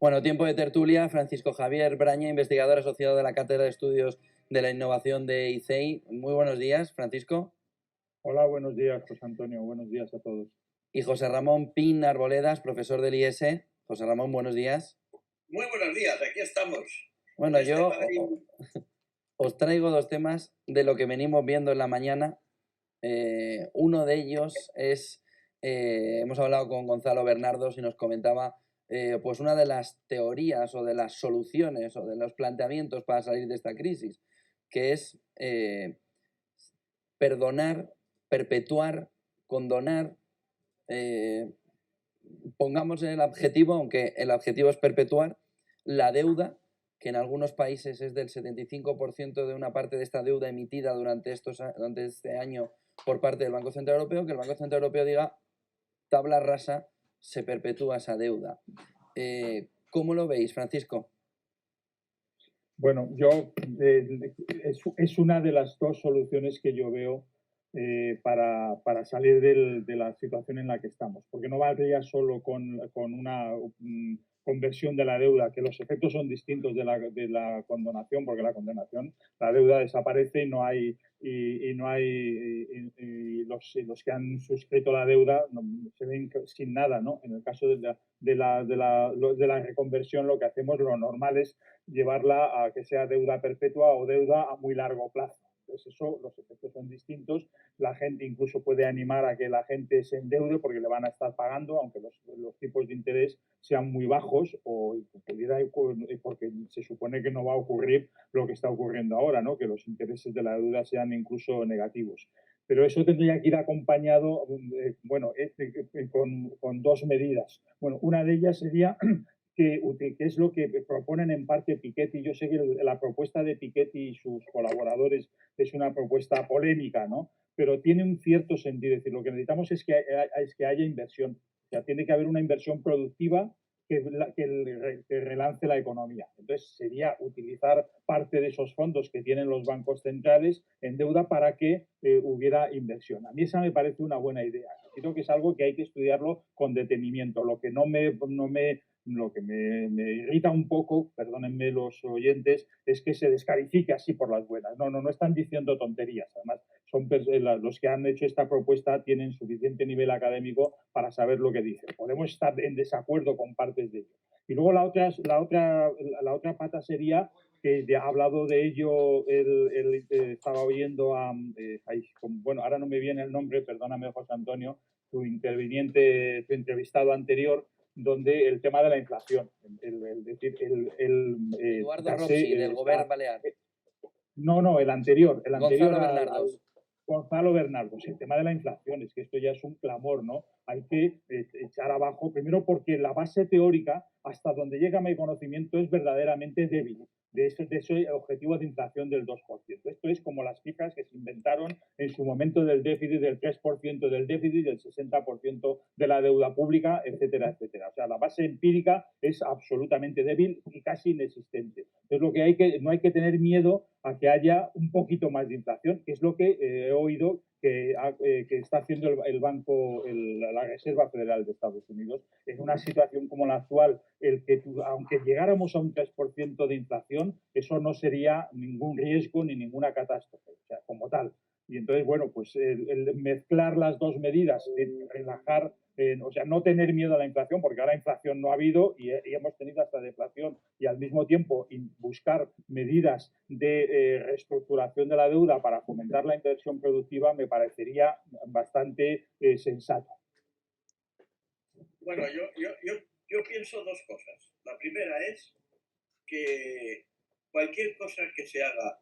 Bueno, tiempo de tertulia. Francisco Javier Braña, investigador asociado de la Cátedra de Estudios de la Innovación de ICEI. Muy buenos días, Francisco. Hola, buenos días, José Antonio. Buenos días a todos. Y José Ramón Pin Arboledas, profesor del IES. José Ramón, buenos días. Muy buenos días, aquí estamos. Bueno, yo os traigo dos temas de lo que venimos viendo en la mañana. Uno de ellos es, hemos hablado con Gonzalo Bernardos y nos comentaba pues una de las teorías o de las soluciones o de los planteamientos para salir de esta crisis, que es perdonar, perpetuar, condonar, pongamos el objetivo, aunque el objetivo es perpetuar, la deuda, que en algunos países es del 75% de una parte de esta deuda emitida durante este año por parte del Banco Central Europeo, que el Banco Central Europeo diga, tabla rasa, se perpetúa esa deuda. ¿Cómo lo veis, Francisco? Bueno, es una de las dos soluciones que yo veo para salir de la situación en la que estamos, porque no valdría solo con una conversión de la deuda, que los efectos son distintos de la condonación, porque la condonación, la deuda desaparece y no hay los que han suscrito la deuda se ven sin nada, ¿no? En el caso de la reconversión, lo que hacemos, lo normal es llevarla a que sea deuda perpetua o deuda a muy largo plazo. Entonces eso, los efectos son distintos. La gente incluso puede animar a que la gente se endeude porque le van a estar pagando, aunque los tipos de interés sean muy bajos porque se supone que no va a ocurrir lo que está ocurriendo ahora, ¿no? Que los intereses de la deuda sean incluso negativos. Pero eso tendría que ir acompañado, con dos medidas. Bueno, una de ellas sería que es lo que proponen en parte Piketty. Yo sé que la propuesta de Piketty y sus colaboradores es una propuesta polémica, ¿no? Pero tiene un cierto sentido. Es decir, lo que necesitamos es que haya inversión. O sea, tiene que haber una inversión productiva que relance la economía. Entonces, sería utilizar parte de esos fondos que tienen los bancos centrales en deuda para que hubiera inversión. A mí esa me parece una buena idea. Creo que es algo que hay que estudiarlo con detenimiento. Lo que me irrita un poco, perdónenme los oyentes, es que se descalifique así por las buenas. No están diciendo tonterías. Además, los que han hecho esta propuesta tienen suficiente nivel académico para saber lo que dicen. Podemos estar en desacuerdo con partes de ello. Y luego la otra pata sería que ya ha hablado de ello, estaba oyendo ahora no me viene el nombre, perdóname José Antonio, tu entrevistado anterior, donde el tema de la inflación, Eduardo Rossi, del Gobierno Balear. No, el anterior Gonzalo Bernardos. Gonzalo Bernardos, el tema de la inflación, es que esto ya es un clamor, ¿no? Hay que echar abajo, primero porque la base teórica, hasta donde llega mi conocimiento, es verdaderamente débil, de ese objetivo de inflación del 2%. Esto es como las cifras que se inventaron en su momento del déficit del 3% del déficit, del 60% de la deuda pública, etcétera, etcétera. O sea, la base empírica es absolutamente débil y casi inexistente. Entonces, no hay que tener miedo a que haya un poquito más de inflación, que es lo que he oído que está haciendo la Reserva Federal de Estados Unidos. En una situación como la actual, aunque llegáramos a un 3% de inflación, eso no sería ningún riesgo ni ninguna catástrofe, o sea, como tal. Y entonces, bueno, pues el mezclar las dos medidas, relajar, o sea, no tener miedo a la inflación, porque ahora inflación no ha habido y hemos tenido hasta deflación, y al mismo tiempo buscar medidas de reestructuración de la deuda para fomentar la inversión productiva me parecería bastante sensato. Bueno, yo pienso dos cosas. La primera es que cualquier cosa que se haga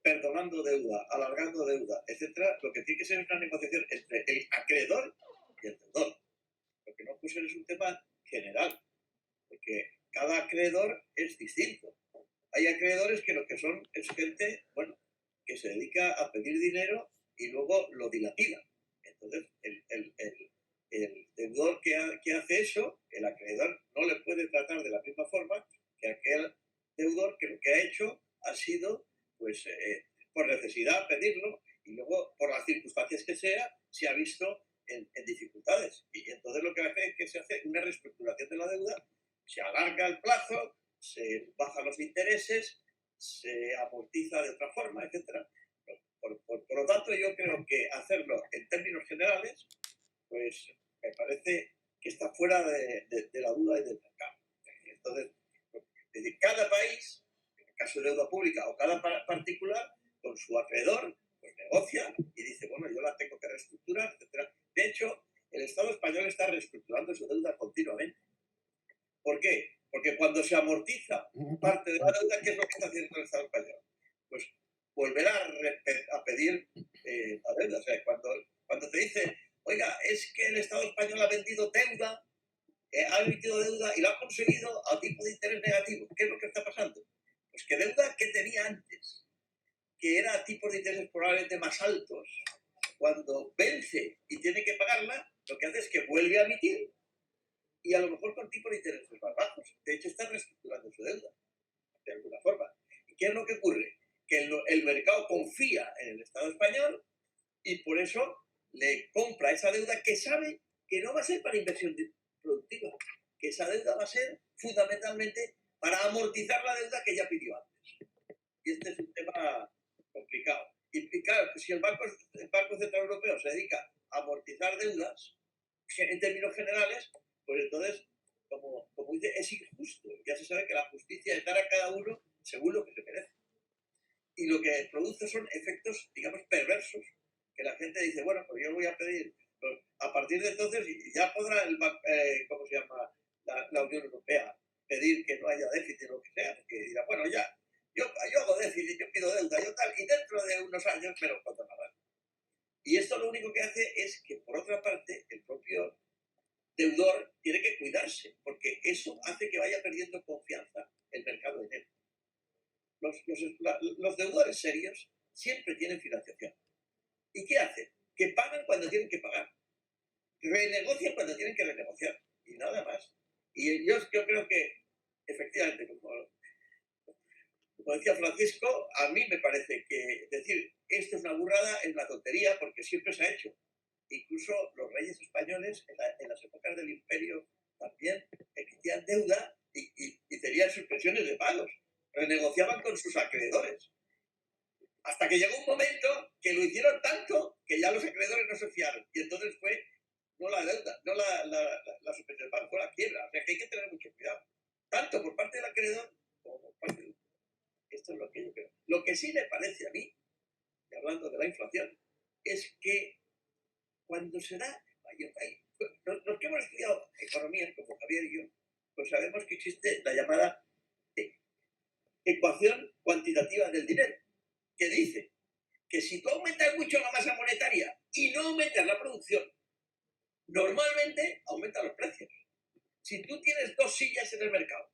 perdonando deuda, alargando deuda, etcétera, lo que tiene que ser es una negociación entre el acreedor y el deudor. Lo que no puede ser es un tema general, porque cada acreedor es distinto. Hay acreedores que lo que son es gente, bueno, que se dedica a pedir dinero y luego lo dilapida. Entonces, el deudor que hace eso, el acreedor no le puede tratar de la misma forma que aquel deudor que lo que ha hecho ha sido, pues, por necesidad pedirlo y luego, por las circunstancias que sea, se ha visto en dificultades. Y entonces lo que hace es que se hace una reestructuración de la deuda se alarga el plazo, se bajan los intereses, se amortiza de otra forma, etc. Por lo tanto, yo creo que hacerlo en términos generales, pues me parece que está fuera de la duda y del mercado. Entonces, es decir, cada país, en el caso de deuda pública o cada particular, con su acreedor, pues negocia y dice, bueno, yo la tengo que reestructurar, etc. De hecho, el Estado español está reestructurando su deuda continuamente. ¿Por qué? Porque cuando se amortiza parte de la deuda, ¿qué es lo que está haciendo el Estado español? Pues volver a pedir la deuda. O sea, cuando te dice, oiga, es que el Estado español ha vendido deuda, ha emitido deuda y lo ha conseguido a tipo de interés negativo. ¿Qué es lo que está pasando? Pues que deuda que tenía antes, que era a tipos de interés probablemente más altos, cuando vence y tiene que pagarla, lo que hace es que vuelve a emitir y a lo mejor con tipos de interés más bajos. De hecho, está reestructurando su deuda, de alguna forma. ¿Y qué es lo que ocurre? Que el mercado confía en el Estado español y por eso le compra esa deuda que sabe que no va a ser para inversión productiva, que esa deuda va a ser fundamentalmente para amortizar la deuda que ya pidió antes. Y este es un tema complicado. Y claro, si el Banco Central Europeo se dedica a amortizar deudas, en términos generales, pues entonces, como dice, es injusto. Ya se sabe que la justicia es dar a cada uno según lo que se merece. Y lo que produce son efectos, digamos, perversos, que la gente dice, bueno, pues yo voy a pedir, pues a partir de entonces ya podrá ¿cómo se llama? La Unión Europea pedir que no haya déficit o lo que sea, porque dirá, bueno, ya, yo hago déficit, yo pido deuda, yo tal, y dentro de unos años me lo puedo pagar. Y esto lo único que hace es que, por otra parte, el propio deudor tiene que cuidarse, porque eso hace que vaya perdiendo confianza el mercado de dinero. Los deudores serios siempre tienen financiación. ¿Y qué hacen? Que pagan cuando tienen que pagar. Renegocian cuando tienen que renegociar. Y nada más. Y yo creo que, efectivamente, como decía Francisco, a mí me parece que decir esto es una burrada es una tontería porque siempre se ha hecho. Incluso los reyes españoles en las épocas del imperio también emitían deuda y tenían suspensiones de pagos. Renegociaban con sus acreedores. Hasta que llegó un momento que lo hicieron tanto que ya los acreedores no se fiaron. Y entonces fue no la deuda, no la suspensión de pago, fue la quiebra. O sea que hay que tener mucho cuidado. Tanto por parte del acreedor como por parte del... Esto es lo que yo creo. Lo que sí me parece a mí, y hablando de la inflación, es que cuando se da... Los que hemos estudiado economía, como Javier y yo, pues sabemos que existe la llamada ecuación cuantitativa del dinero, que dice que si tú aumentas mucho la masa monetaria y no aumentas la producción, normalmente aumentan los precios. Si tú tienes 2 sillas en el mercado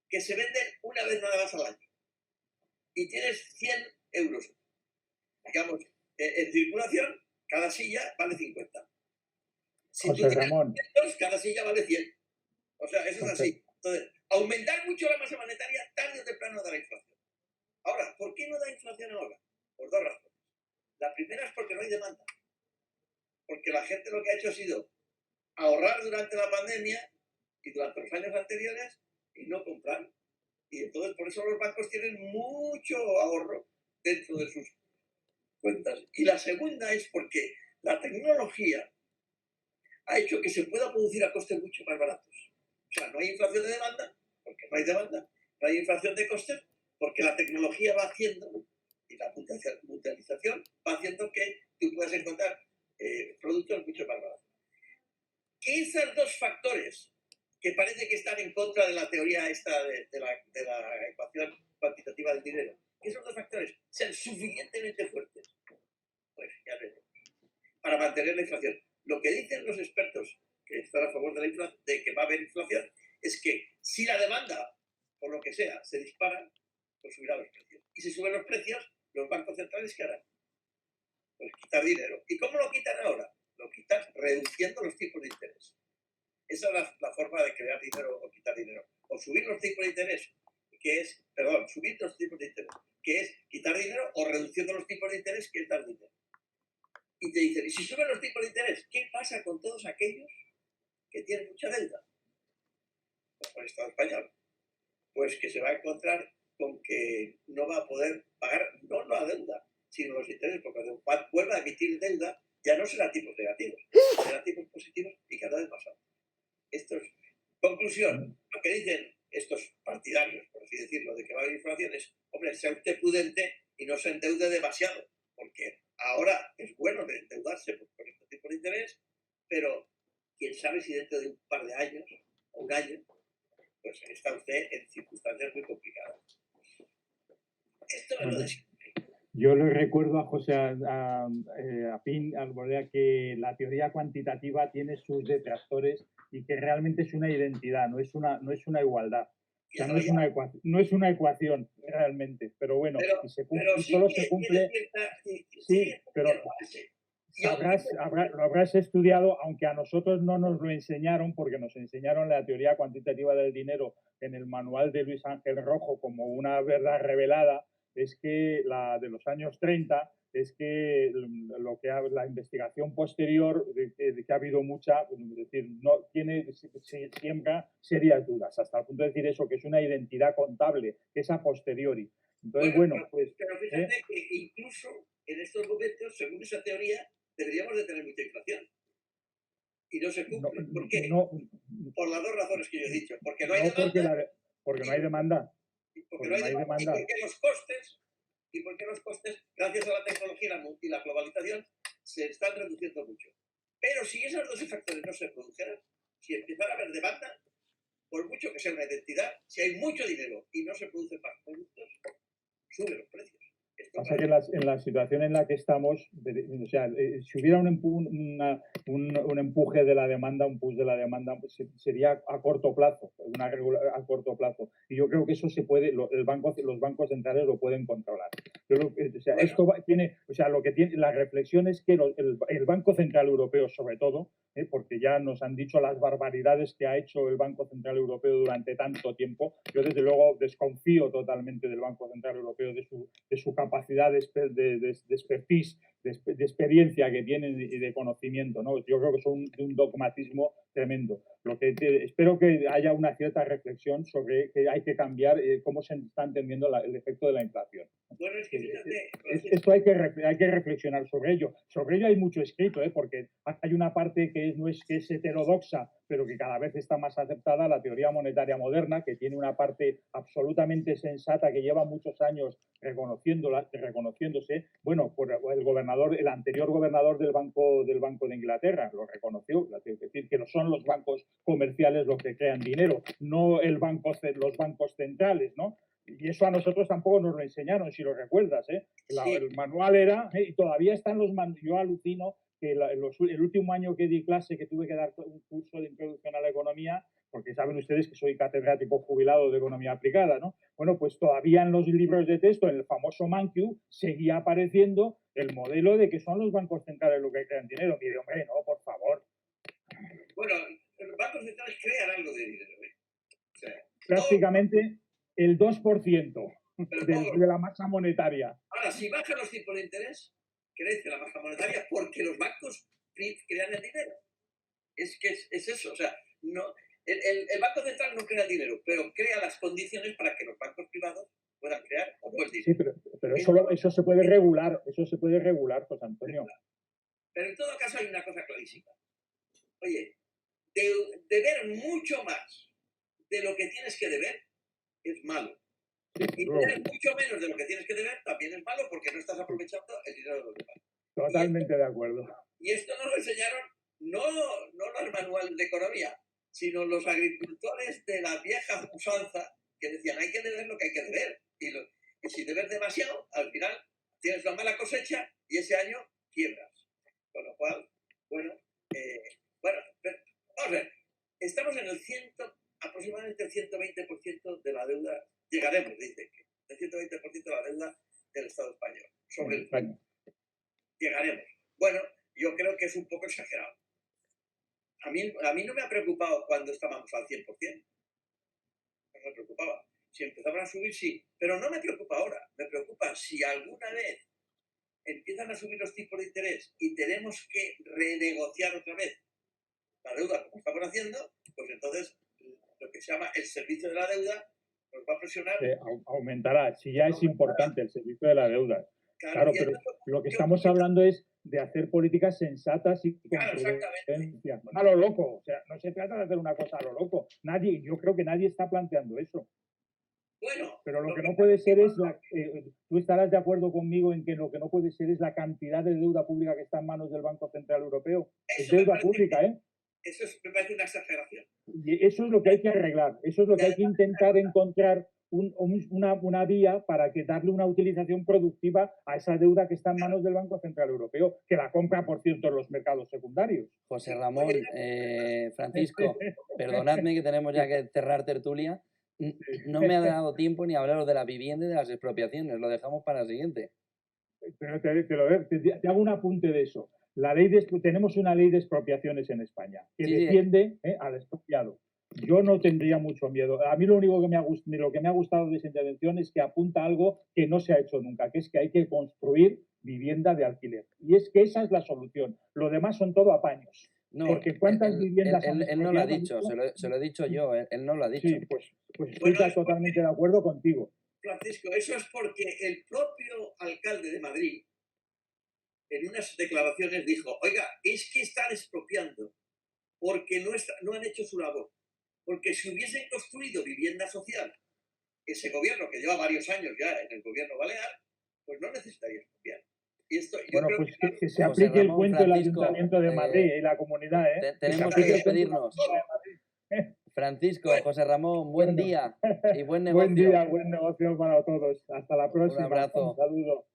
que se venden una vez nada más al año y tienes 100 euros, digamos, en circulación, cada silla vale 50. Si José tú tienes Ramón. 200, cada silla vale 100. O sea, eso es así. Entonces, aumentar mucho la masa monetaria tarde o temprano da la inflación. Ahora, ¿por qué no da inflación ahora? Por 2 razones. La primera es porque no hay demanda. Porque la gente lo que ha hecho ha sido ahorrar durante la pandemia y durante los años anteriores y no comprar. Y entonces por eso los bancos tienen mucho ahorro dentro de sus cuentas. Y la segunda es porque la tecnología ha hecho que se pueda producir a costes mucho más baratos. O sea, no hay inflación de demanda, porque no hay demanda. No hay inflación de costes, porque la tecnología va haciendo, y la mutualización va haciendo que tú puedas encontrar productos mucho más baratos. Que esos 2 factores, que parece que están en contra de la teoría esta de la ecuación cuantitativa del dinero, que esos 2 factores sean suficientemente fuertes, pues ya veremos, para mantener la inflación. Lo que dicen los expertos que están a favor de que va a haber inflación es que si la demanda, por lo que sea, se dispara, pues subirá los precios. Y si suben los precios, los bancos centrales, ¿qué harán? Pues quitar dinero. ¿Y cómo lo quitan ahora? Lo quitan reduciendo los tipos de interés. Esa es la forma de crear dinero o quitar dinero. O subir los tipos de interés, subir los tipos de interés, que es quitar dinero, o reduciendo los tipos de interés, que es dar dinero. Y te dicen, ¿y si suben los tipos de interés? ¿Qué pasa con todos aquellos que tienen mucha deuda? Pues el Estado español, pues que se va a encontrar con que no va a poder pagar no la deuda, sino los intereses, porque cuando vuelva a emitir deuda ya no será tipos negativos, será tipos positivos y cada vez más altos. Esto es conclusión. Lo que dicen estos partidarios, por así decirlo, de que va a haber inflación es, hombre, sea usted prudente y no se endeude demasiado, porque ahora es bueno de endeudarse por este tipo de interés, pero quién sabe si dentro de un par de años o un año, pues está usted en circunstancias muy complicadas. Esto es lo de siempre. Yo le recuerdo a José Pin Albolea que la teoría cuantitativa tiene sus detractores y que realmente es una identidad, no es una igualdad. O sea, no es una ecuación realmente, pero bueno, y solo se cumple. Sí, pero lo habrás estudiado, aunque a nosotros no nos lo enseñaron, porque nos enseñaron la teoría cuantitativa del dinero en el manual de Luis Ángel Rojo como una verdad revelada. Es que la de los años 30 es que la investigación posterior de que ha habido mucha, es decir, no tiene siembra serias dudas, hasta el punto de decir eso, que es una identidad contable, que es a posteriori. Entonces, pero fíjate que incluso en estos momentos, según esa teoría, deberíamos de tener mucha inflación. Y no se cumple. ¿Por qué? Por las dos razones que yo he dicho. Porque no hay demanda. Porque no hay demanda. Porque no hay demanda. Y porque los costes, gracias a la tecnología y la globalización, se están reduciendo mucho. Pero si esos dos factores no se produjeran, si empezara a haber demanda, por mucho que sea una identidad, si hay mucho dinero y no se producen más productos, suben los precios. Pasa que en la situación en la que estamos, o sea, si hubiera un empuje de la demanda, un push de la demanda, pues sería a corto plazo, a corto plazo. Y yo creo que eso se puede, los bancos centrales lo pueden controlar. La reflexión es que el Banco Central Europeo, sobre todo, porque ya nos han dicho las barbaridades que ha hecho el Banco Central Europeo durante tanto tiempo. Yo, desde luego, desconfío totalmente del Banco Central Europeo, de su capacidad de expertise, de experiencia que tienen y de conocimiento, ¿no? Yo creo que son un dogmatismo tremendo. Espero que haya una cierta reflexión sobre que hay que cambiar cómo se está entendiendo el efecto de la inflación. Bueno, es que fíjate, esto hay que reflexionar sobre ello. Sobre ello hay mucho escrito, porque hay una parte que es heterodoxa, pero que cada vez está más aceptada, la teoría monetaria moderna, que tiene una parte absolutamente sensata que lleva muchos años reconociéndose. Bueno, por el anterior gobernador del Banco de Inglaterra lo reconoció, es decir, que no son los bancos comerciales los que crean dinero, no los bancos centrales, ¿no? Y eso a nosotros tampoco nos lo enseñaron, si lo recuerdas, ¿eh? El manual era, y todavía están los manuales. Yo alucino que el último año que di clase, que tuve que dar un curso de introducción a la economía, porque saben ustedes que soy catedrático jubilado de economía aplicada, ¿no? Bueno, pues todavía en los libros de texto, en el famoso Mankiw, seguía apareciendo el modelo de que son los bancos centrales los que crean dinero. Mire, hombre, no, por favor. Bueno, los bancos centrales crean algo de dinero, ¿eh? O sea, prácticamente el 2% de la masa monetaria. Ahora, si bajan los tipos de interés, crece la masa monetaria porque los bancos crean el dinero. Es que es eso, o sea, no, el Banco Central no crea el dinero, pero crea las condiciones para que los bancos privados puedan crear o no el dinero. Sí, pero eso se puede regular, José Antonio. Pero en todo caso hay una cosa clarísima. Oye, deber mucho más de lo que tienes que deber es malo. Y tener mucho menos de lo que tienes que deber también es malo porque no estás aprovechando el dinero de los demás. Totalmente de acuerdo. Y esto nos lo enseñaron no los manuales de economía, sino los agricultores de la vieja usanza que decían hay que deber lo que hay que deber. Y si debes demasiado, al final tienes una mala cosecha y ese año quiebras. Con lo cual, bueno, vamos a ver, estamos en aproximadamente el 120% de la deuda, llegaremos, dicen, el 120% de la deuda del Estado español, sobre el PIB. Llegaremos. Bueno, yo creo que es un poco exagerado. A mí no me ha preocupado cuando estábamos al 100%. No me preocupaba. Si empezaban a subir, sí. Pero no me preocupa ahora. Me preocupa si alguna vez empiezan a subir los tipos de interés y tenemos que renegociar otra vez la deuda como estamos haciendo, pues entonces lo que que se llama el servicio de la deuda, nos va a presionar. Aumentará, si ya es importante el servicio de la deuda. Claro, y pero entonces, lo que estamos hablando es de hacer políticas sensatas y con Claro, exactamente. prudencia. A lo loco, o sea, no se trata de hacer una cosa a lo loco. Yo creo que nadie está planteando eso. Bueno, Pero lo que no puede ser es tú estarás de acuerdo conmigo en que lo que no puede ser es la cantidad de deuda pública que está en manos del Banco Central Europeo. Es eso me deuda parece pública, ¿eh? Eso me parece una exageración. Y eso es lo que hay que arreglar. Eso es lo que hay que intentar encontrar una vía para que darle una utilización productiva a esa deuda que está en manos del Banco Central Europeo, que la compra, por cierto, en los mercados secundarios. José Ramón, Francisco, perdonadme que tenemos ya que cerrar tertulia. No me ha dado tiempo ni a hablaros de la vivienda y de las expropiaciones. Lo dejamos para la siguiente. Pero te hago un apunte de eso. Tenemos una ley de expropiaciones en España que defiende al expropiado. Yo no tendría mucho miedo. A mí lo único que me ha gustado de esa intervención es que apunta algo que no se ha hecho nunca, que es que hay que construir vivienda de alquiler. Y es que esa es la solución. Lo demás son todo apaños. No, porque ¿cuántas viviendas él no lo ha dicho, se lo he dicho yo, él no lo ha dicho. Sí, pues estoy totalmente de acuerdo contigo. Francisco, eso es porque el propio alcalde de Madrid en unas declaraciones dijo, oiga, es que están expropiando porque no han hecho su labor. Porque si hubiesen construido vivienda social, ese gobierno que lleva varios años ya en el gobierno balear, pues no necesitaría expropiar. Y esto, bueno, pues que se aplique el cuento del Ayuntamiento de Madrid y la comunidad, ¿eh? Tenemos que despedirnos. Francisco, José Ramón, buen día y buen negocio. Buen día, buen negocio para todos. Hasta la próxima. Un abrazo. Un saludo.